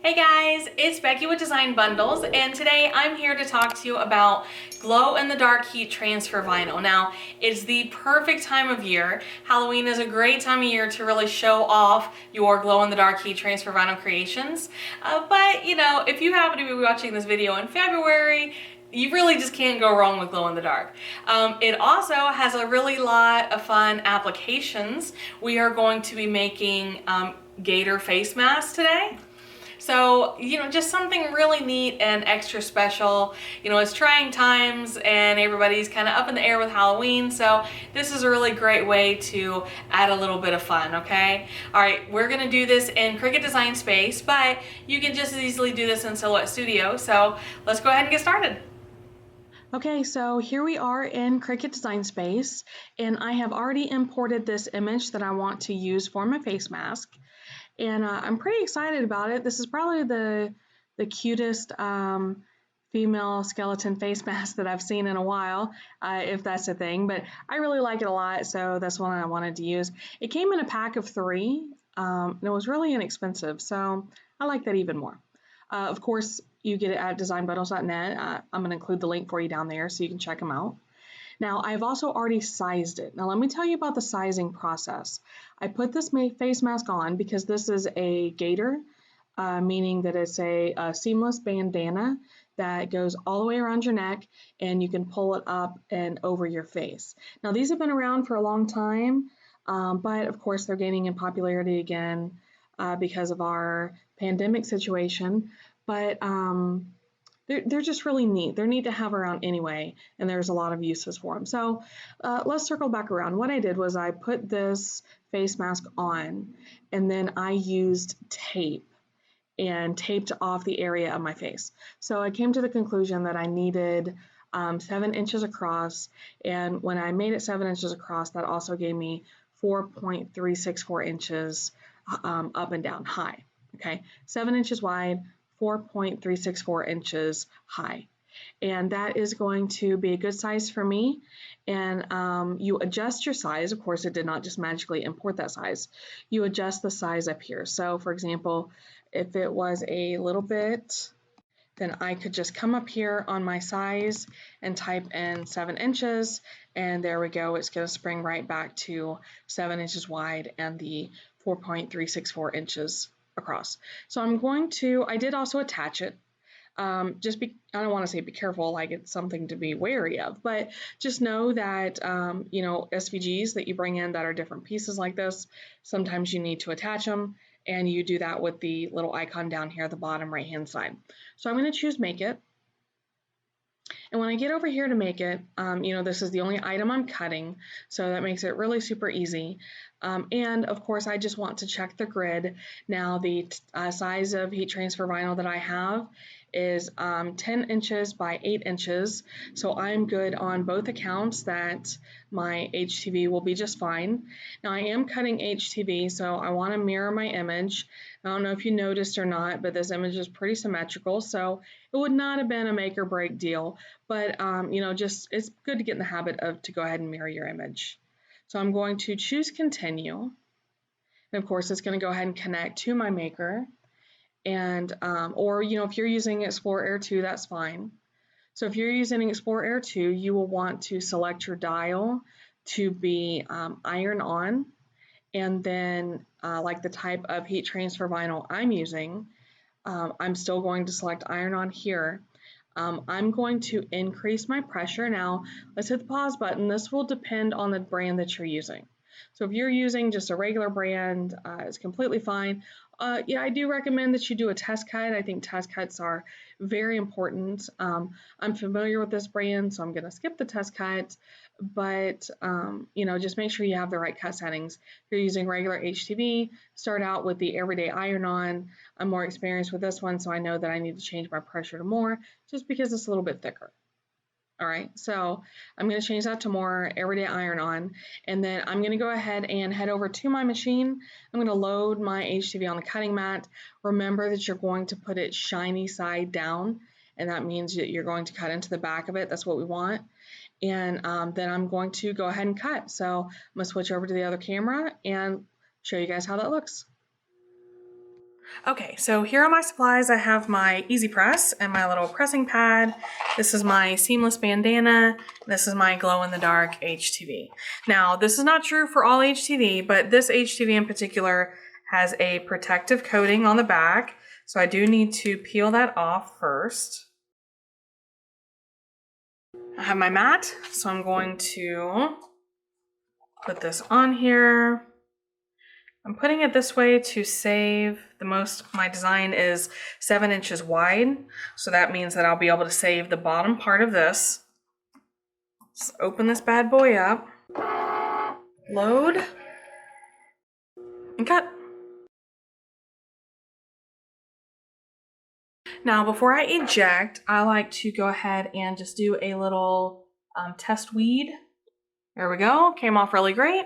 Hey guys, it's Becky with Design Bundles, and today I'm here to talk to you about glow-in-the-dark heat transfer vinyl. Now, it's the perfect time of year. Halloween is a great time of year to really show off your glow-in-the-dark heat transfer vinyl creations. But, you know, if you happen to be watching this video in February, you really just can't go wrong with glow in the dark. It also has a really lot of fun applications. We are going to be making gaiter face masks today. So, you know, just something really neat and extra special. You know, it's trying times and everybody's kind of up in the air with Halloween, so this is a really great way to add a little bit of fun, okay? All right, we're gonna do this in Cricut Design Space, but you can just as easily do this in Silhouette Studio, so let's go ahead and get started. Okay, so here we are in Cricut Design Space, and I have already imported this image that I want to use for my face mask. And I'm pretty excited about it. This is probably the cutest female skeleton face mask that I've seen in a while, if that's a thing. But I really like it a lot, so that's one I wanted to use. It came in a pack of 3, and it was really inexpensive, so I like that even more. Of course, you get it at designbundles.net. I'm going to include the link for you down there so you can check them out. Now, I've also already sized it. Now, let me tell you about the sizing process. I put this face mask on because this is a gaiter, meaning that it's a seamless bandana that goes all the way around your neck and you can pull it up and over your face. Now, these have been around for a long time, but of course, they're gaining in popularity again because of our pandemic situation. But they're just really neat. They're neat to have around anyway, and there's a lot of uses for them. So let's circle back around. What I did was I put this face mask on, and then I used tape and taped off the area of my face. So I came to the conclusion that I needed 7 inches across, and when I made it 7 inches across, that also gave me 4.364 inches up and down high. Okay, 7 inches wide, 4.364 inches high. And that is going to be a good size for me. And you adjust your size. Of course, it did not just magically import that size. You adjust the size up here. So for example, if it was a little bit, then I could just come up here on my size and type in 7 inches, and there we go. It's going to spring right back to 7 inches wide and the 4.364 inches across. So I did also attach it. I don't want to say be careful, like it's something to be wary of, but just know that, you know, SVGs that you bring in that are different pieces like this, sometimes you need to attach them, and you do that with the little icon down here at the bottom right hand side. So I'm going to choose Make It. And when I get over here to make it, you know, this is the only item I'm cutting, so that makes it really super easy. And of course, I just want to check the grid. Now, the size of heat transfer vinyl that I have is 10 inches by 8 inches, so I'm good on both accounts that my HTV will be just fine. Now, I am cutting HTV, so I want to mirror my image. I don't know if you noticed or not, but this image is pretty symmetrical, so it would not have been a make or break deal, but you know, just it's good to get in the habit of to go ahead and mirror your image. So I'm going to choose continue, and of course it's going to go ahead and connect to my maker, and or you know, if you're using Explorer Air 2, that's fine. So if you're using Explorer Air 2, you will want to select your dial to be iron on, and then like the type of heat transfer vinyl I'm using, I'm still going to select iron on here. I'm going to increase my pressure. Now, let's hit the pause button. This will depend on the brand that you're using. So if you're using just a regular brand, it's completely fine. Yeah, I do recommend that you do a test cut. I think test cuts are very important. I'm familiar with this brand, so I'm going to skip the test cut, but you know, just make sure you have the right cut settings. If you're using regular HTV, start out with the everyday iron-on. I'm more experienced with this one, so I know that I need to change my pressure to more, just because it's a little bit thicker. All right, so I'm going to change that to more everyday iron-on, and then I'm going to go ahead and head over to my machine. I'm going to load my HTV on the cutting mat. Remember that you're going to put it shiny side down, and that means that you're going to cut into the back of it. That's what we want. And then I'm going to go ahead and cut. So I'm going to switch over to the other camera and show you guys how that looks. Okay, so here are my supplies. I have my easy press and my little pressing pad. This is my seamless bandana. This is my glow in the dark HTV. Now, this is not true for all HTV, but this HTV in particular has a protective coating on the back. So I do need to peel that off first. I have my mat, so I'm going to put this on here. I'm putting it this way to save the most. My design is 7 inches wide, so that means that I'll be able to save the bottom part of this. Let's open this bad boy up, load, and cut. Now, before I eject, I like to go ahead and just do a little test weed. There we go, came off really great.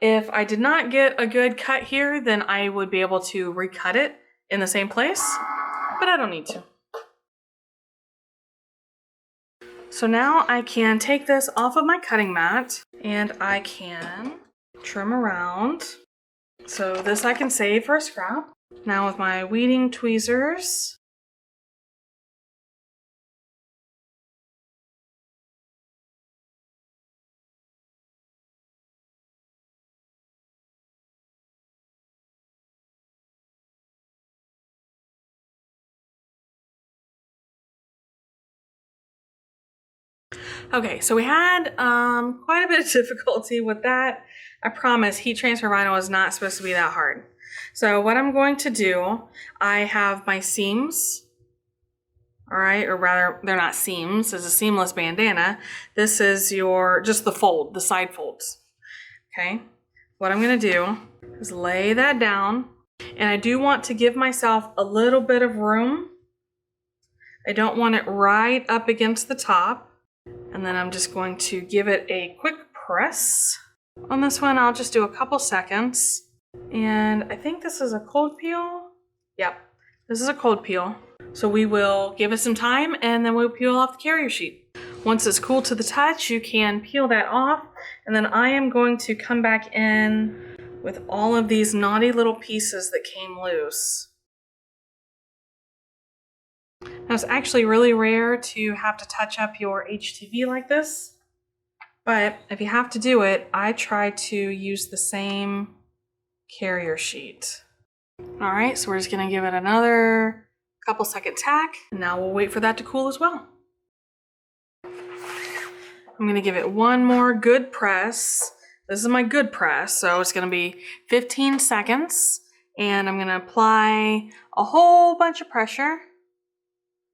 If I did not get a good cut here, then I would be able to recut it in the same place, but I don't need to. So now I can take this off of my cutting mat and I can trim around. So this I can save for a scrap. Now with my weeding tweezers, okay, so we had quite a bit of difficulty with that. I promise heat transfer vinyl is not supposed to be that hard. So what I'm going to do, I have my seams, all right, or rather they're not seams, it's a seamless bandana. This is just the fold, the side folds, okay? What I'm gonna do is lay that down, and I do want to give myself a little bit of room. I don't want it right up against the top. And then I'm just going to give it a quick press. On this one, I'll just do a couple seconds. And I think this is a cold peel. Yep, this is a cold peel. So we will give it some time and then we'll peel off the carrier sheet. Once it's cool to the touch, you can peel that off. And then I am going to come back in with all of these naughty little pieces that came loose. Now it's actually really rare to have to touch up your HTV like this, but if you have to do it, I try to use the same carrier sheet. All right, so we're just gonna give it another couple second tack, and now we'll wait for that to cool as well. I'm gonna give it one more good press. This is my good press, so it's gonna be 15 seconds, and I'm gonna apply a whole bunch of pressure.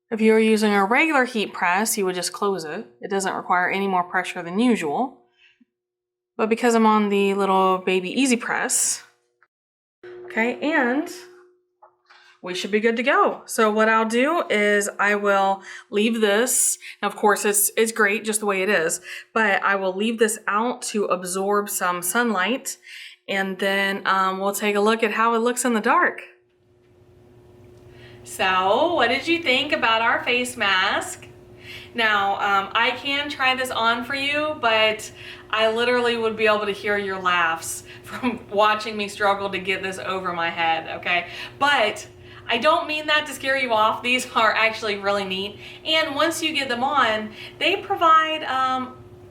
If you were using a regular heat press, you would just close it. It doesn't require any more pressure than usual. But because I'm on the little baby easy press, okay, and we should be good to go. So what I'll do is I will leave this. Now, of course, it's great just the way it is, but I will leave this out to absorb some sunlight, and then we'll take a look at how it looks in the dark. So, what did you think about our face mask? Now, I can try this on for you, but I literally would be able to hear your laughs from watching me struggle to get this over my head, okay? But I don't mean that to scare you off. These are actually really neat. And once you get them on, they provide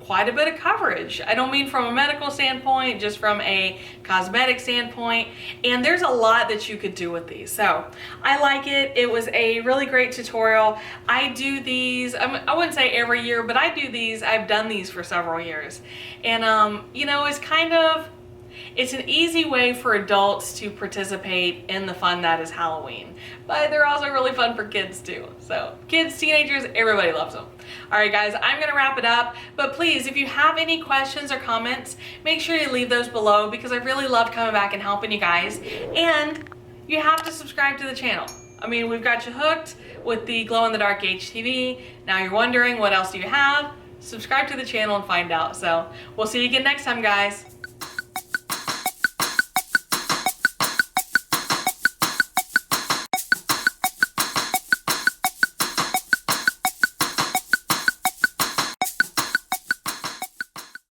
quite a bit of coverage. I don't mean from a medical standpoint, just from a cosmetic standpoint. And there's a lot that you could do with these. So I like it. It was a really great tutorial. I do these, I wouldn't say every year, but I do these. I've done these for several years. And you know, it's an easy way for adults to participate in the fun that is Halloween, but they're also really fun for kids too. So kids, teenagers, everybody loves them. All right, guys, I'm gonna wrap it up, but please, if you have any questions or comments, make sure you leave those below because I really love coming back and helping you guys. And you have to subscribe to the channel. I mean, we've got you hooked with the glow in the dark HTV. Now you're wondering what else do you have? Subscribe to the channel and find out. So we'll see you again next time, guys.